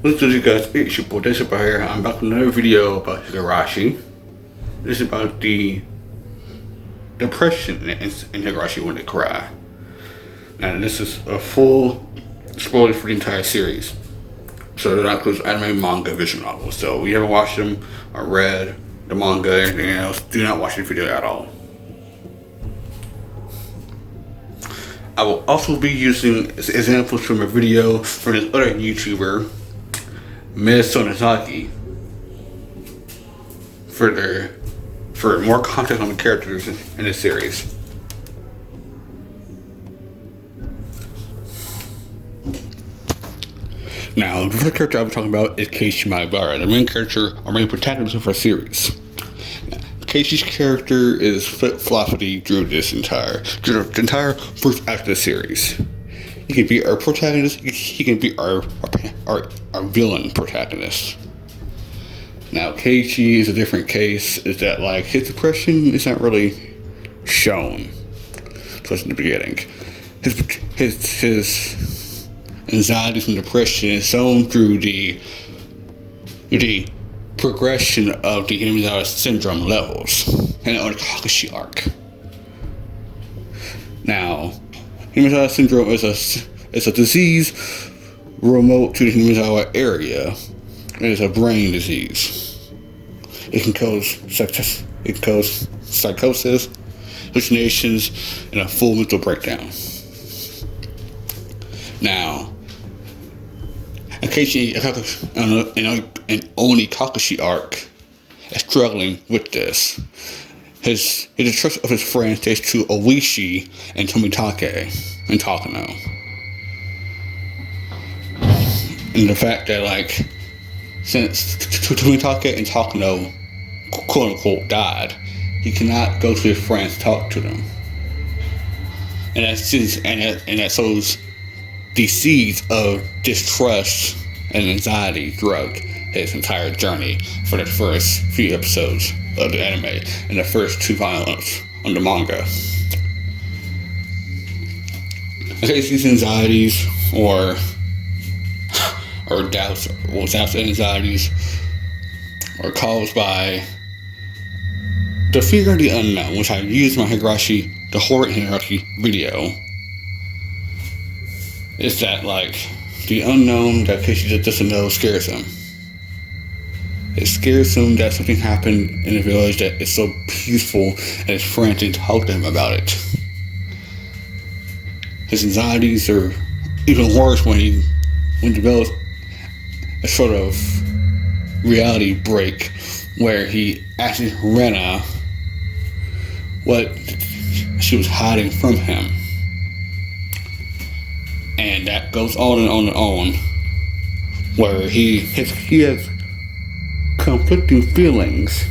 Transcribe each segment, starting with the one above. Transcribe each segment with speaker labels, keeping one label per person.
Speaker 1: What's good, you guys? It's your boy Desert here. I'm back with another video about Higurashi. This is about the depression in Higurashi when they cry. Now, this is a full spoiler for the entire series. So that includes anime, manga, visual novels. So if you haven't watched them or read the manga or anything else, do not watch this video at all. I will also be using examples from a video from this other YouTuber, Ms. Sonozaki, for more context on the characters in this series. Now, the first character I'm talking about is Keiichi Maibara, the main character or main protagonist of our series. Keishi's character is flip-floppity through the entire first act of the series. He can be our protagonist, he can be our villain protagonist. Now, Keiichi is a different case, is that like his depression is not really shown, especially in the beginning. His anxieties and depression is shown through the progression of the Higurashi syndrome levels and on the Higurashi arc. Now, Higurashi syndrome is a disease remote to the Higurashi area. It is a brain disease. It can cause psychosis, hallucinations, and a full mental breakdown. Now, Keiichi and Oni Kakashi arc is struggling with this. His distrust of his friends takes to Oishi and Tomitake and Takano. And the fact that since Tomitake and Takano quote unquote died, he cannot go to his friends to talk to them. And that sows the seeds of distrust and anxiety throughout his entire journey for the first few episodes of the anime and the first 2 volumes on the manga. These anxieties or doubts and anxieties are caused by the fear of the unknown, which I used in my the horror Higurashi video. Is that the unknown that Keiichi doesn't know scares him. It scares him that something happened in the village that is so peaceful and his friends didn't talk to him about it. His anxieties are even worse when he develops a sort of reality break where he asks Rena what she was hiding from him. And that goes on and on and on, where he has conflicting feelings,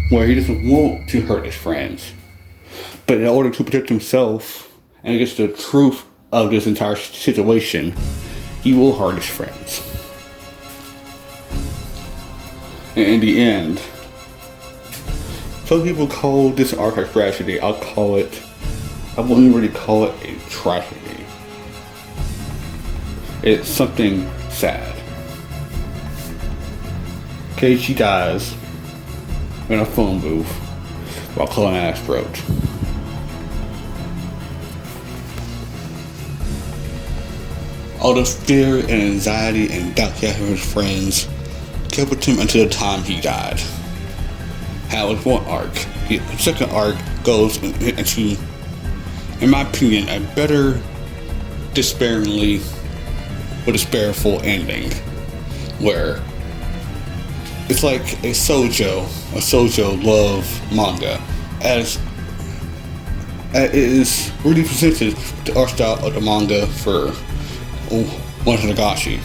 Speaker 1: where he doesn't want to hurt his friends, but in order to protect himself and against the truth of this entire situation, he will hurt his friends. And in the end, some people call this arc a tragedy. I wouldn't really call it a tragedy. It's something sad. Keiichi dies in a phone booth while calling out his throat. All the fear and anxiety and doubt he had from his friends kept with him until the time he died. That was one arc. The second arc goes into, in my opinion, a better despairful ending, where it's like a shoujo love manga, as it is really presented the art style of the manga for Higurashi.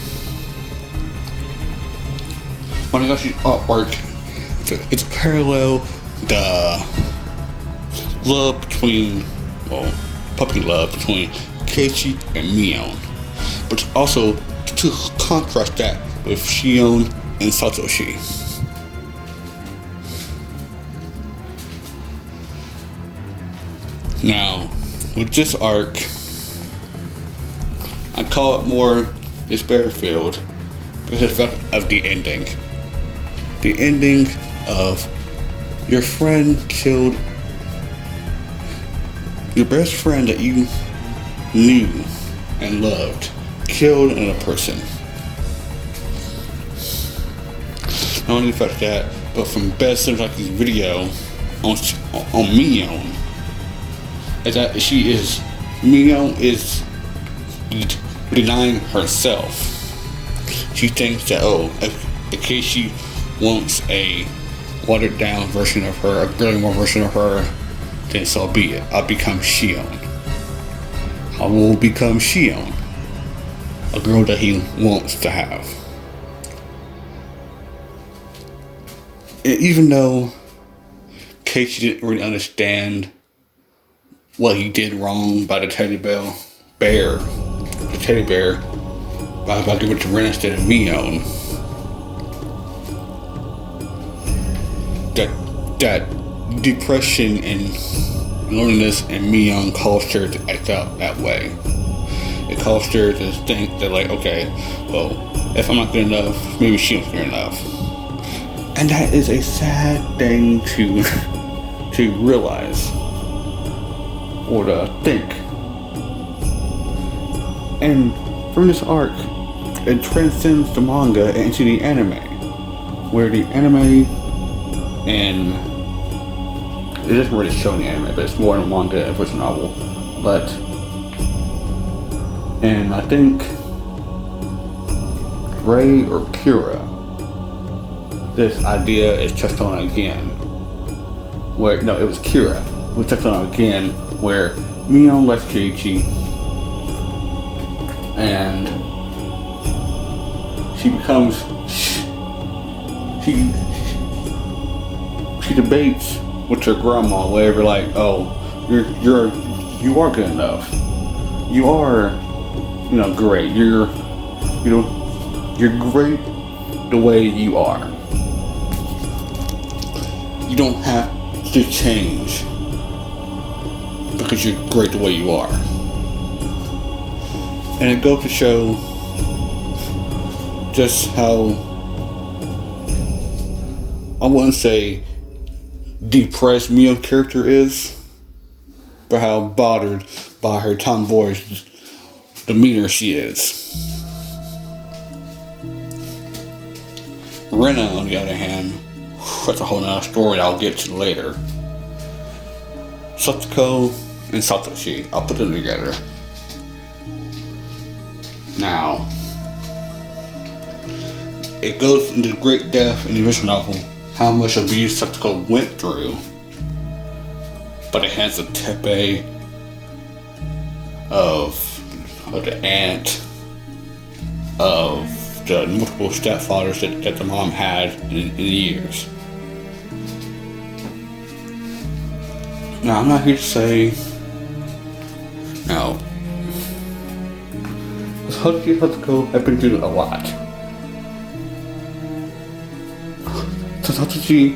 Speaker 1: Higurashi artwork, it's parallel the love between, puppy love between Keiichi and Mion, but also to contrast that with Shion and Satoshi. Now, with this arc, I call it more despair filled because of the ending. The ending of your friend killed your best friend that you knew and loved, killed another person. Not only the fact that, but from Best Cinematic video on Mion, is that Mion is denying herself. She thinks that, in case she wants a watered down version of her, a really more version of her, then so be it. I'll become Shion. I will become Shion, a girl that he wants to have. And even though Keiichi didn't really understand what he did wrong by the teddy bear, by giving it to Ren instead of Mion, that depression and loneliness in Mion caused her to act out that way. It caused her to think that, like, okay, well, if I'm not good enough, maybe she was good enough. And that is a sad thing to realize or to think. And from this arc, it transcends the manga into the anime, where the anime, and it doesn't really show in the anime, but it's more in the manga and visual novel. And I think Ray or Kira, this idea is touched on again. It was Kira. We touched on again where Mion left Keiichi and she debates with her grandma, wherever, like, you are good enough. You are, great. You're great the way you are. You don't have to change because you're great the way you are. And it goes to show just how, I wouldn't say depressed Mion's character is, but how bothered by her tomboyish demeanor she is. Rena, on the other hand, that's a whole nother story I'll get to later. Satsuko and Satoshi, I'll put them together. Now, it goes into great depth in the original novel how much abuse Satsuko went through, but it has the tepe of the aunt, of the multiple stepfathers that the mom had in years. Now, I'm not here to say, now, Satoshi and Satsuko have been through a lot. So Satoshi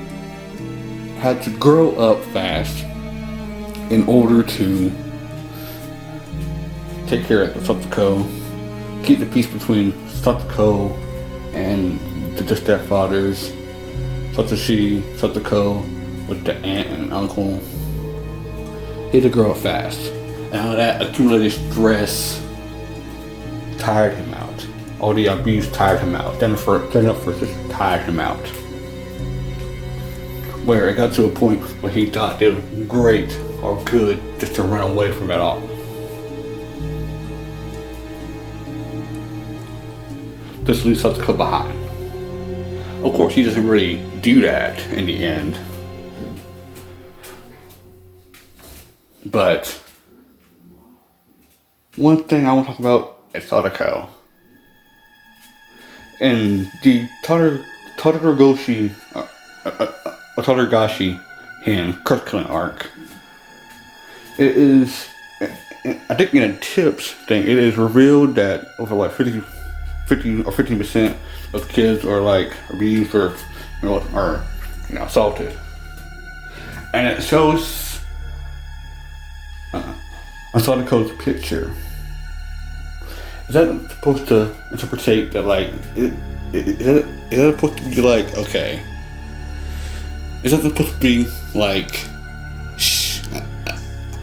Speaker 1: had to grow up fast in order to take care of Satsuko, keep the peace between Satsuko and the stepfathers, Satsuko with the aunt and uncle. He had to grow up fast. And all that accumulated stress tired him out. All the abuse tired him out. Then for just tired him out. Where it got to a point where he thought it was great or good just to run away from it all. Just leave Satsuko behind. Of course, he doesn't really do that in the end. But one thing I want to talk about is Sadako. And the Tadaragoshi and Kirk arc. It is, I think in a tips thing, it is revealed that over like 15% of kids are like abused or assaulted. And it shows Sadako's picture. Is that supposed to interpret that, like, Is that supposed to be like, okay, is that supposed to be like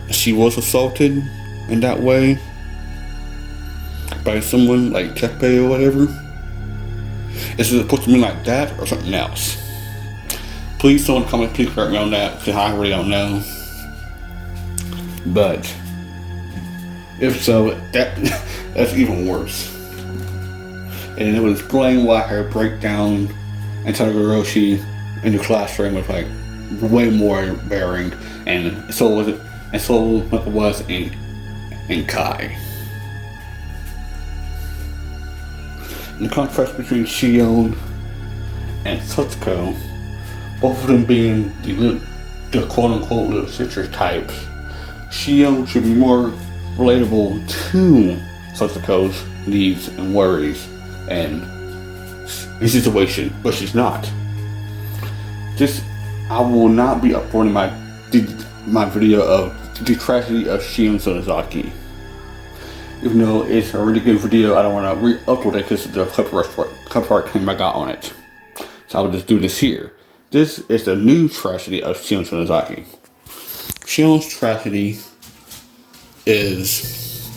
Speaker 1: she was assaulted in that way by someone like Tepe or whatever? Is it supposed to be like that or something else? Please don't comment, please correct me on that, because I really don't know. But if so, that's even worse. And it would explain why her breakdown and Higurashi in the classroom was like way more bearing, and so was it, and so it was in Kai. The contrast between Shion and Satsuko, both of them being the quote-unquote little sister types, Shion should be more relatable to Satsuko's needs and worries and his situation, but she's not. I will not be uploading my video of the tragedy of Shion Sonozaki. Even though it's a really good video, I don't want to re-upload it because the copyright claim I got on it. So I will just do this here. This is the new tragedy of Shion Sonozaki. Shion's tragedy is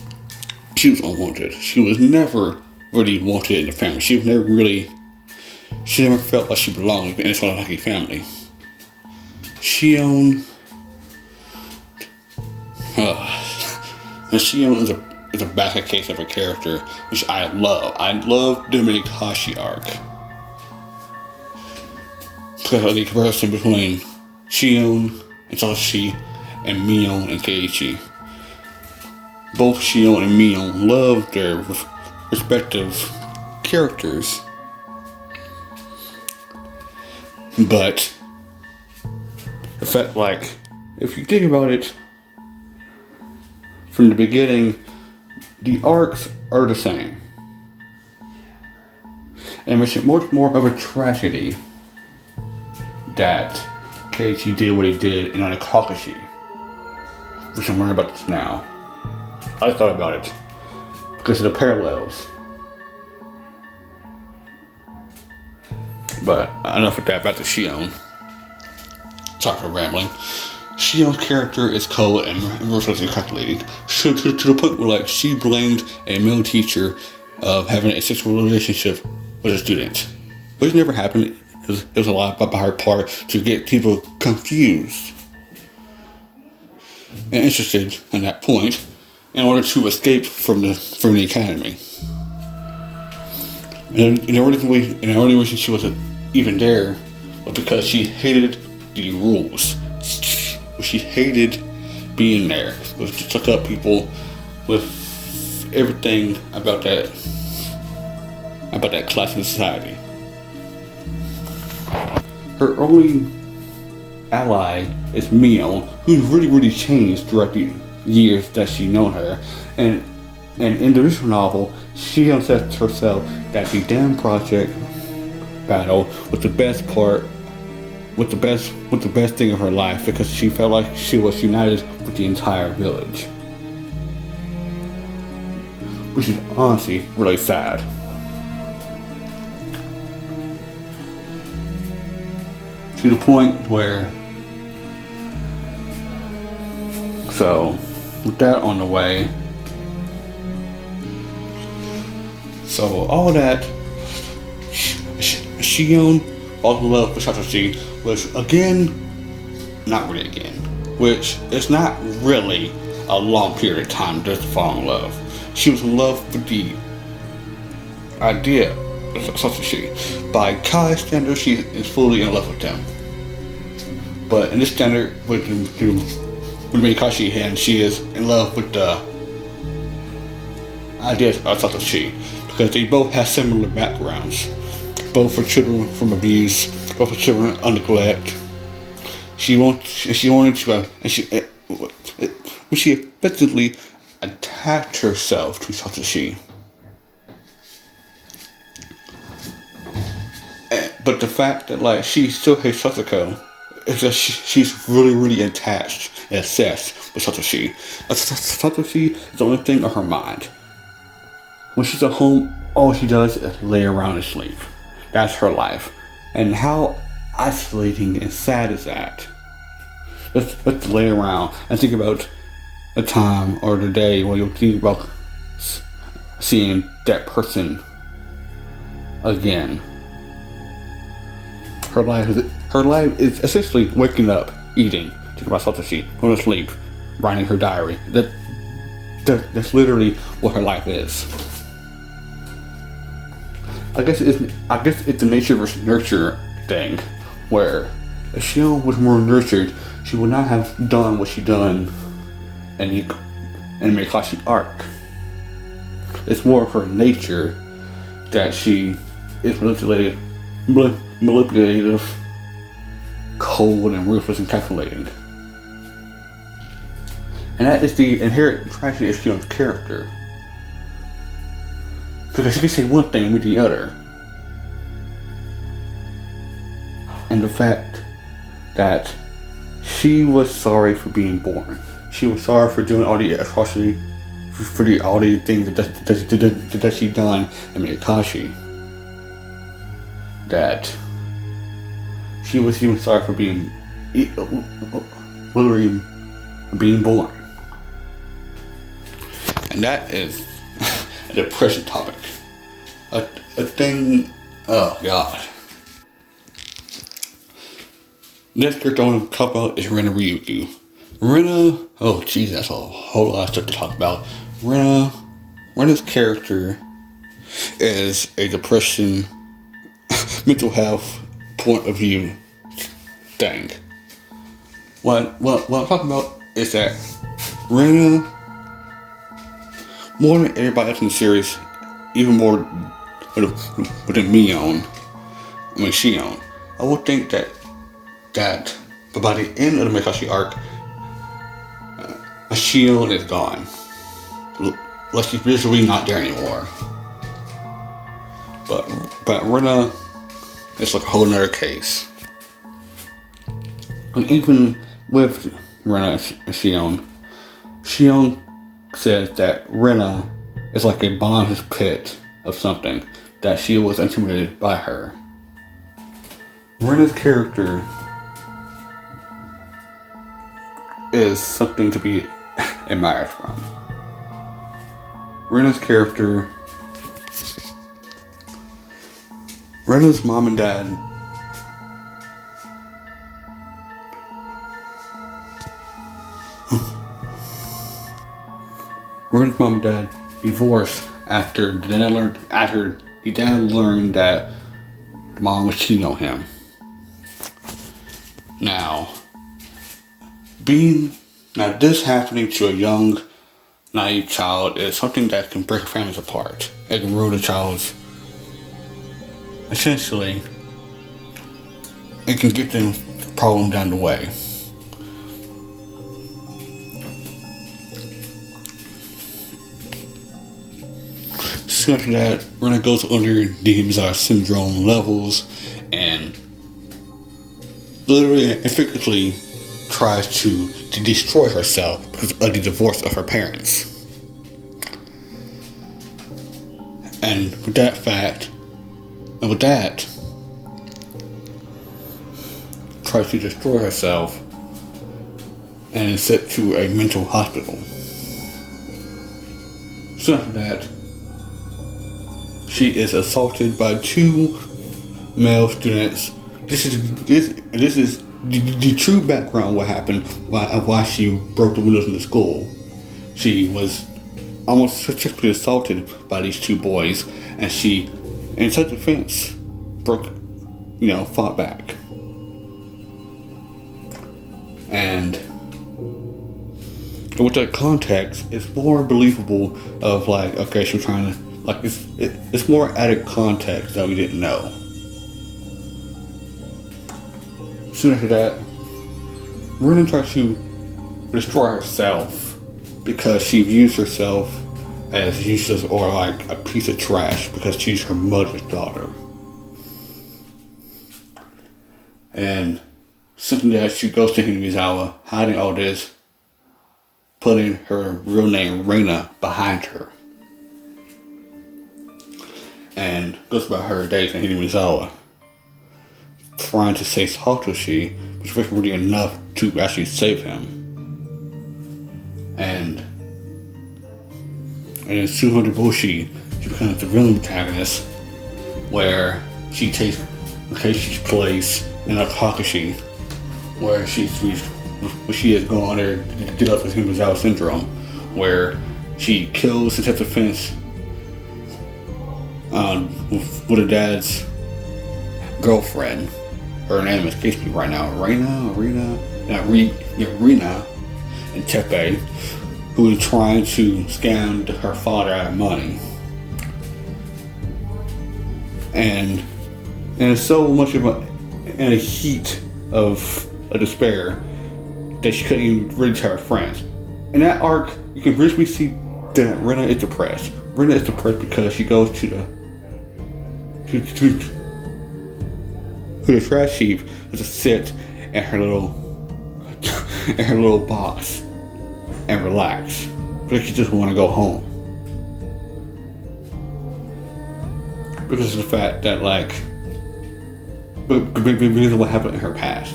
Speaker 1: she was unwanted. She was never really wanted in the family. She never felt like she belonged in the Sonozaki family. Shion is a basket case of a character, which I love. I love the Higurashi arc because of the comparison between Shion and Satoshi and Mion and Keiichi. Both Shion and Mion love their respective characters, but the fact, like, if you think about it, from the beginning, the arcs are the same. And it's much more of a tragedy that Keiichi did what he did in Higurashi, which I'm learning about this now. I thought about it because of the parallels. But enough of that, back to Shion. Sorry for rambling. Shion's character is cold and ruthlessly calculating, to the point where, like, she blamed a male teacher of having a sexual relationship with a student, which never happened. It was a lot by her part to get people confused and interested in that point in order to escape from the academy. And the only reason she wasn't even there was because she hated the rules. She hated being there. It was to suck up people with everything about that class in society. Her only ally is Mio, who's really changed throughout the years that she's known her. And in the original novel, she said to herself that the damn project battle was the best part, was the best thing of her life, because she felt like she was united with the entire village. Which is honestly really sad. To the point where, so with that on the way, so all that, Shion falls in love with Satoshi, which again, not really again, which is not really a long period of time just to fall in love. She was in love with the idea of Satoshi. By Kai's standard, she is fully in love with him. But in this standard, with Higurashi and she is in love with the ideas of Satoshi, because they both have similar backgrounds. Both for children from abuse, both for children under neglect. She effectively attached herself to Satoshi. But the fact that, like, she still hates Satsuko is that she's really attached and obsessed with Satoshi. Satoshi is the only thing on her mind. When she's at home, all she does is lay around and sleep. that's her life. And how isolating and sad is that? Let's lay around and think about the time or the day when you'll think about seeing that person again. Her life is essentially waking up, eating, taking about something to eat, going to sleep, writing her diary. That's literally what her life is. I guess it's the nature versus nurture thing, where if she was more nurtured, she would not have done what she done in Higurashi arc. It's more of her nature that she is manipulative, cold, and ruthless and calculating. And that is the inherent tragedy of Shion's character. Because she can say one thing with the other. And the fact that she was sorry for being born. She was sorry for doing all the atrocity, for all the things that she done in Higurashi. That she was even sorry for being literally being born. And that is a depression topic. A thing, oh God. Next character I want to talk about is Rena Ryugu. Rena, oh geez, that's a whole lot of stuff to talk about. Rena's character is a depression, mental health point of view thing. What I'm talking about is that Rena, more than everybody else in the series, even more than Shion, I would think that by the end of the Higurashi arc, Shion is gone. Like she's visually not there anymore. But Rena, it's like a whole nother case. And even with Rena and Shion says that Rena is like a bottomless pit of something, that she was intimidated by her. Rena's character is something to be admired from. Rena's mom and dad divorced after the dad learned that the mom was cheating on him. Now, this happening to a young, naive child is something that can break families apart. It can ruin a child's, essentially, it can get the problem down the way. Soon after that, Rena goes under the Mizar syndrome levels and literally and figuratively tries to destroy herself because of the divorce of her parents. And with that, tries to destroy herself and is sent to a mental hospital. Soon after that, she is assaulted by two male students. This is the true background what happened, why she broke the windows in the school. She was almost sexually assaulted by these two boys, and she, in self-defense, fought back. And with that context, it's more believable of like, okay, she's trying to, like, it's more added context that we didn't know. Soon after that, Rena tries to destroy herself because she views herself as useless or like a piece of trash because she's her mother's daughter. And something that she goes to Hinamizawa, hiding all this, putting her real name, Rena, behind her. and goes about her days in Higurashi, trying to save Hitoshi, which wasn't really enough to actually save him. And in Tsuhara Boshi, she becomes the villain protagonist, where she takes Keishi's place in Higurashi, where she is going there to get up with Higurashi syndrome, where she kills the self-defense with her dad's girlfriend. Her name escapes me right now. Rena and Tepe, who is trying to scam her father out of money. And so much of in a heat of despair that she couldn't even really tell her friends. In that arc, you can visually see that Rena is depressed. Rena is depressed because she goes to the trash heap to sit in her little box and relax, because she just want to go home. Because of the fact that, because of what happened in her past.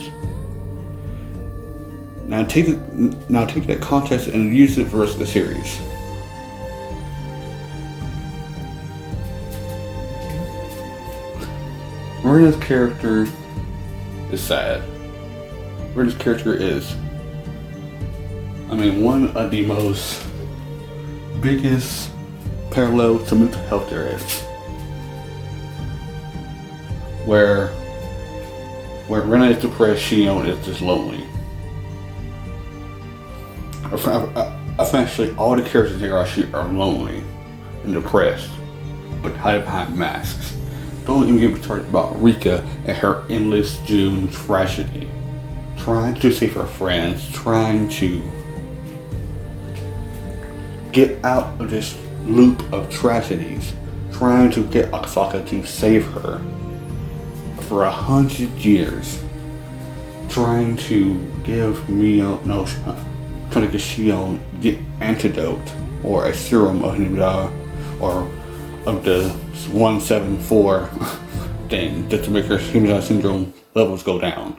Speaker 1: Now take that context and use it for the rest of the series. Marina's character is sad. Marina's character is, one of the most biggest parallels to mental health there is. Where Rena is depressed, Shion is just lonely. Essentially, all the characters in Higurashi are lonely and depressed, but hide behind masks. Don't even get me started about Rika and her endless June tragedy. Trying to save her friends, trying to get out of this loop of tragedies, trying to get Akasaka to save her for 100 years, trying to give trying to get Shion the antidote or a serum of Himura or of the 174 thing just to make her Himura syndrome levels go down.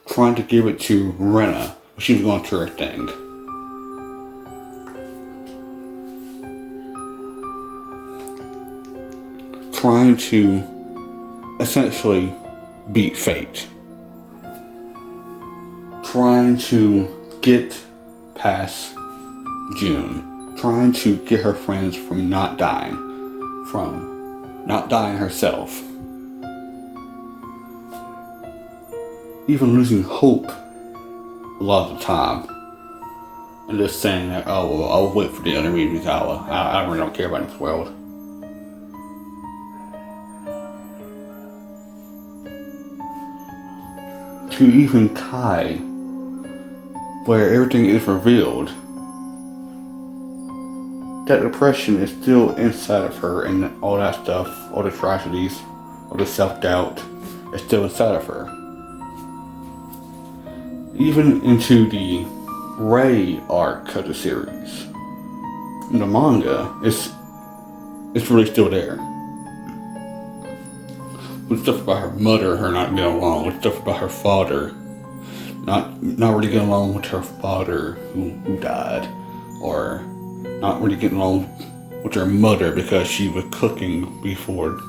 Speaker 1: Trying to give it to Rena when she was going through her thing. Trying to essentially beat fate. Trying to get past June. Trying to get her friends from not dying herself. Even losing hope a lot of the time. And just saying that, oh, well, I'll wait for the other Miyazawa. I really don't care about this world. To even Kai, where everything is revealed, that depression is still inside of her, and all that stuff, all the tragedies, all the self-doubt is still inside of her. Even into the Rei arc of the series, in the manga, it's really still there. With stuff about her mother, her not getting along, with stuff about her father, not really getting along with her father who died, or not really getting along with her mother because she was cooking before.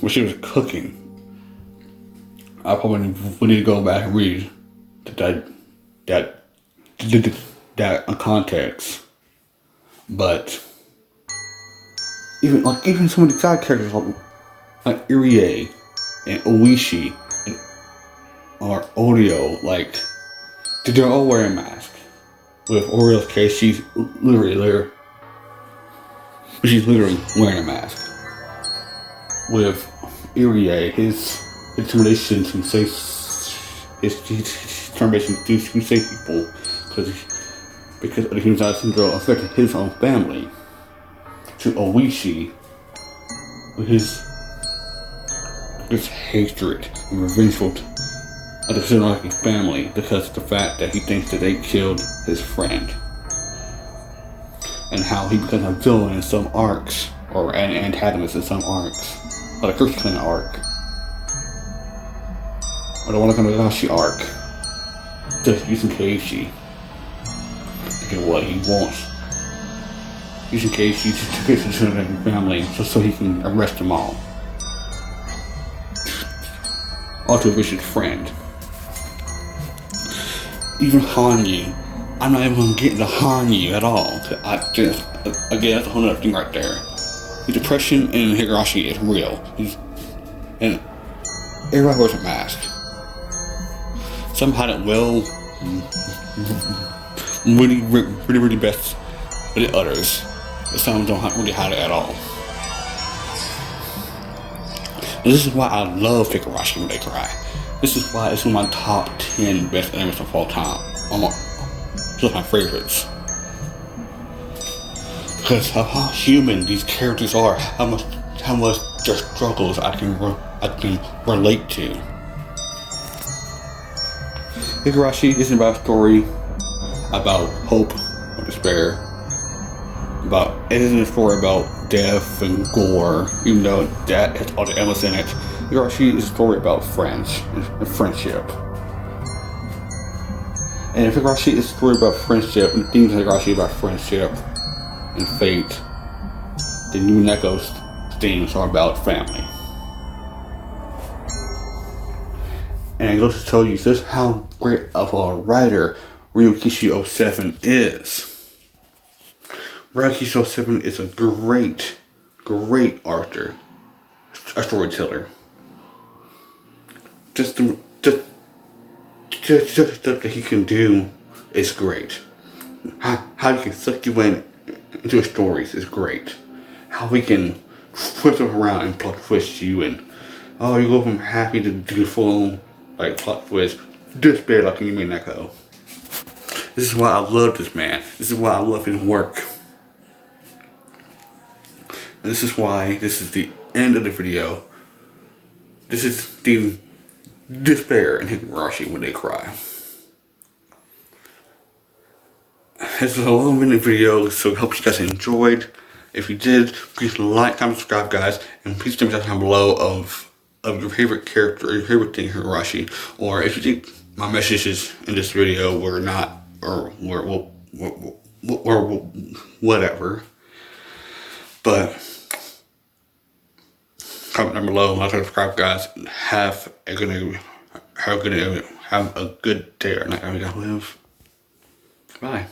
Speaker 1: When she was cooking, I probably would need to go back and read that context. But even some of the side characters like Irie and Oishi or Oreo, they're all wearing masks. With Oreo's case, she's literally wearing a mask. With Irie, his determination to save his determination to save people because of the Higurashi syndrome affected his own family. To Oishi, with his hatred and revengeful of the Higurashi family because of the fact that he thinks that they killed his friend. And how he becomes a villain in some arcs or an antagonist in some arcs. Like the Kirsten arc. Or the Higurashi arc. Just using Keiichi to get what he wants. Using Keiichi to get to the family so he can arrest them all. All to a vicious friend. Even Hanyu. I'm not even gonna get into Hanyu at all. Again, that's a whole other thing right there. The depression in Higurashi is real. And everybody wears a mask. Some hide it well, really best, but the others, some don't really hide it at all. And this is why I love Higurashi when they cry. This is why it's one of my top 10 best animes of all time. It's one of my favorites. Because of how human these characters are, how much their struggles I can relate to. Higurashi isn't about a story about hope or despair. It isn't a story about death and gore, even though that has all the elements in it. Higurashi is a story about friends and friendship. And if Higurashi is a story about friendship, and the themes of Higurashi about friendship and fate, then Yu Neko's themes are about family. And it goes to tell you just how great of a writer Ryukishi 07 is. Ryukishi 07 is a great author, a storyteller. Just the stuff that he can do is great. How he can suck you into his stories is great. How he can flip them around and plot twist you, and you go from happy to full plot twist, despair like Yu Neko. This is why I love this man. This is why I love his work. And this is why this is the end of the video. This is the despair in Higurashi when they cry. This is a long-winded video, so I hope you guys enjoyed. If you did, please like, comment, subscribe, guys, and please tell me down below of your favorite character or your favorite thing in Higurashi, or if you think my messages in this video were not, or whatever. But comment down below, like, subscribe, guys. Have a good day or night. I live. Bye.